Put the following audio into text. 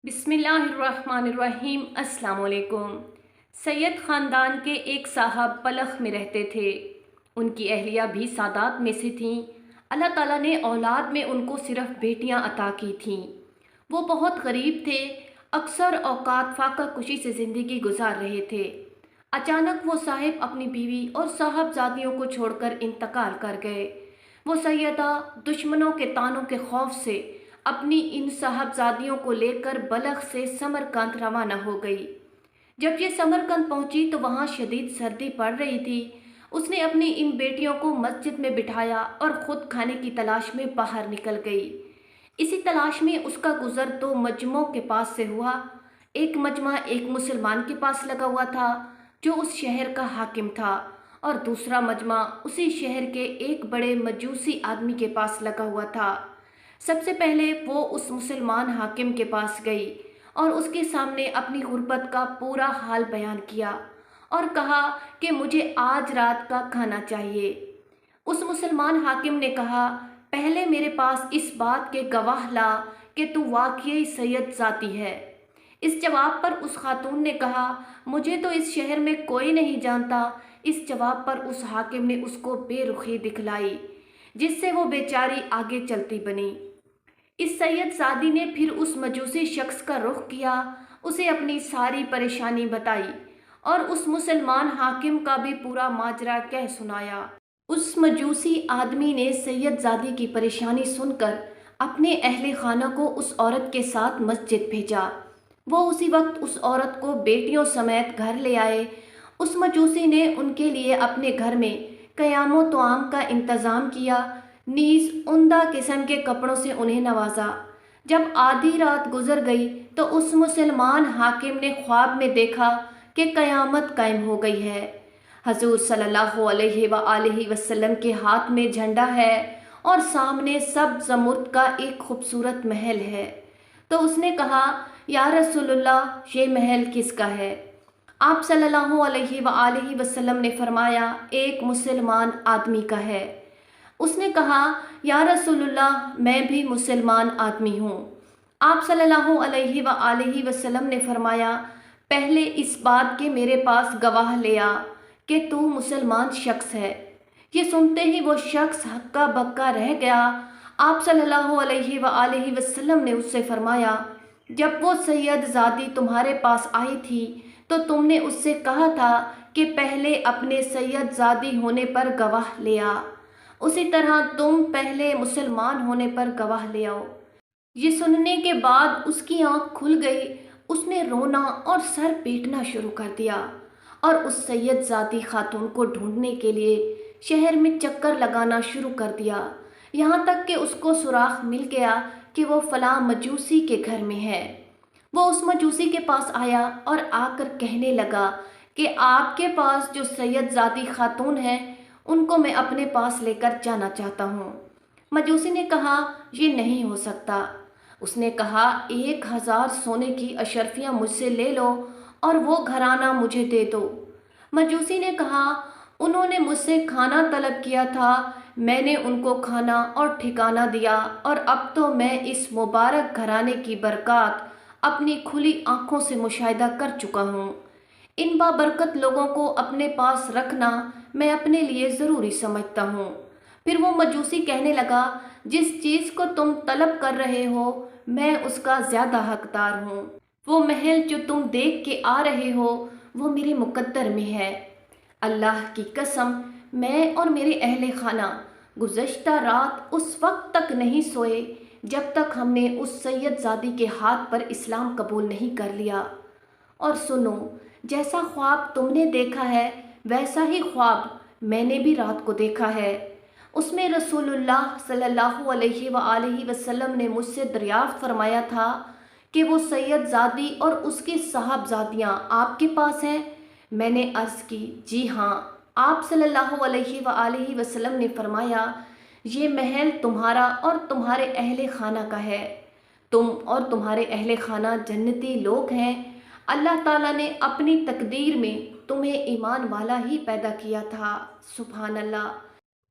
بسم اللہ الرحمن الرحیم۔ السلام علیکم۔ سید خاندان کے ایک صاحب بلخ میں رہتے تھے۔ ان کی اہلیہ بھی سادات میں سے تھیں۔ اللہ تعالیٰ نے اولاد میں ان کو صرف بیٹیاں عطا کی تھیں۔ وہ بہت غریب تھے، اکثر اوقات فاقہ کشی سے زندگی گزار رہے تھے۔ اچانک وہ صاحب اپنی بیوی اور صاحبزادیوں کو چھوڑ کر انتقال کر گئے۔ وہ سیدہ دشمنوں کے طعنوں کے خوف سے اپنی ان صاحبزادیوں کو لے کر بلخ سے سمرقند روانہ ہو گئی۔ جب یہ سمرقند پہنچی تو وہاں شدید سردی پڑ رہی تھی۔ اس نے اپنی ان بیٹیوں کو مسجد میں بٹھایا اور خود کھانے کی تلاش میں باہر نکل گئی۔ اسی تلاش میں اس کا گزر دو مجمعوں کے پاس سے ہوا۔ ایک مجمع ایک مسلمان کے پاس لگا ہوا تھا جو اس شہر کا حاکم تھا، اور دوسرا مجمع اسی شہر کے ایک بڑے مجوسی آدمی کے پاس لگا ہوا تھا۔ سب سے پہلے وہ اس مسلمان حاکم کے پاس گئی اور اس کے سامنے اپنی غربت کا پورا حال بیان کیا اور کہا کہ مجھے آج رات کا کھانا چاہیے۔ اس مسلمان حاکم نے کہا، پہلے میرے پاس اس بات کے گواہ لا کہ تو واقعی سید ذاتی ہے۔ اس جواب پر اس خاتون نے کہا، مجھے تو اس شہر میں کوئی نہیں جانتا۔ اس جواب پر اس حاکم نے اس کو بے رخی دکھلائی، جس سے وہ بیچاری آگے چلتی بنی۔ اس سید زادی نے پھر اس مجوسی شخص کا رخ کیا، اسے اپنی ساری پریشانی بتائی اور اس مسلمان حاکم کا بھی پورا ماجرا کہہ سنایا۔ اس مجوسی آدمی نے سید زادی کی پریشانی سن کر اپنے اہل خانہ کو اس عورت کے ساتھ مسجد بھیجا۔ وہ اسی وقت اس عورت کو بیٹیوں سمیت گھر لے آئے۔ اس مجوسی نے ان کے لیے اپنے گھر میں قیام و طعام کا انتظام کیا، نیز عمدہ قسم کے کپڑوں سے انہیں نوازا۔ جب آدھی رات گزر گئی تو اس مسلمان حاکم نے خواب میں دیکھا کہ قیامت قائم ہو گئی ہے۔ حضور صلی اللہ علیہ وآلہ وسلم کے ہاتھ میں جھنڈا ہے اور سامنے سبز زمرد کا ایک خوبصورت محل ہے۔ تو اس نے کہا، یا رسول اللہ، یہ محل کس کا ہے؟ آپ صلی اللہ علیہ وآلہ وسلم نے فرمایا، ایک مسلمان آدمی کا ہے۔ اس نے کہا، یا رسول اللہ، میں بھی مسلمان آدمی ہوں۔ آپ صلی اللہ علیہ وآلہ وسلم نے فرمایا، پہلے اس بات کے میرے پاس گواہ لے آ کہ تو مسلمان شخص ہے۔ یہ سنتے ہی وہ شخص ہکا بکا رہ گیا۔ آپ صلی اللہ علیہ وآلہ وسلم نے اس سے فرمایا، جب وہ سید زادی تمہارے پاس آئی تھی تو تم نے اس سے کہا تھا کہ پہلے اپنے سید زادی ہونے پر گواہ لے آ، اسی طرح تم پہلے مسلمان ہونے پر گواہ لے آؤ۔ یہ سننے کے بعد اس کی آنکھ کھل گئی۔ اس نے رونا اور سر پیٹنا شروع کر دیا اور اس سید زادی خاتون کو ڈھونڈنے کے لیے شہر میں چکر لگانا شروع کر دیا، یہاں تک کہ اس کو سراغ مل گیا کہ وہ فلاں مجوسی کے گھر میں ہے۔ وہ اس مجوسی کے پاس آیا اور آ کر کہنے لگا کہ آپ کے پاس جو سید زادی خاتون ہیں ان کو میں اپنے پاس لے کر جانا چاہتا ہوں۔ مجوسی نے کہا، یہ نہیں ہو سکتا۔ اس نے کہا، 1000 سونے کی اشرفیاں مجھ سے لے لو اور وہ گھرانہ مجھے دے دو۔ مجوسی نے کہا، انہوں نے مجھ سے کھانا طلب کیا تھا، میں نے ان کو کھانا اور ٹھکانہ دیا، اور اب تو میں اس مبارک گھرانے کی برکات اپنی کھلی آنکھوں سے مشاہدہ کر چکا ہوں۔ ان بابرکت لوگوں کو اپنے پاس رکھنا میں اپنے لیے ضروری سمجھتا ہوں۔ پھر وہ مجوسی کہنے لگا، جس چیز کو تم طلب کر رہے ہو میں اس کا زیادہ حقدار ہوں۔ وہ محل جو تم دیکھ کے آ رہے ہو وہ میرے مقدر میں ہے۔ اللہ کی قسم، میں اور میرے اہل خانہ گزشتہ رات اس وقت تک نہیں سوئے جب تک ہم نے اس سید زادی کے ہاتھ پر اسلام قبول نہیں کر لیا۔ اور سنو، جیسا خواب تم نے دیکھا ہے ویسا ہی خواب میں نے بھی رات کو دیکھا ہے۔ اس میں رسول اللہ صلی اللہ علیہ وآلہ وسلم نے مجھ سے دریافت فرمایا تھا کہ وہ سید زادی اور اس کی صاحبزادیاں آپ کے پاس ہیں؟ میں نے عرض کی، جی ہاں۔ آپ صلی اللہ علیہ وآلہ وسلم نے فرمایا، یہ محل تمہارا اور تمہارے اہل خانہ کا ہے۔ تم اور تمہارے اہل خانہ جنتی لوگ ہیں۔ اللہ تعالیٰ نے اپنی تقدیر میں تمہیں ایمان والا ہی پیدا کیا تھا۔ سبحان اللہ۔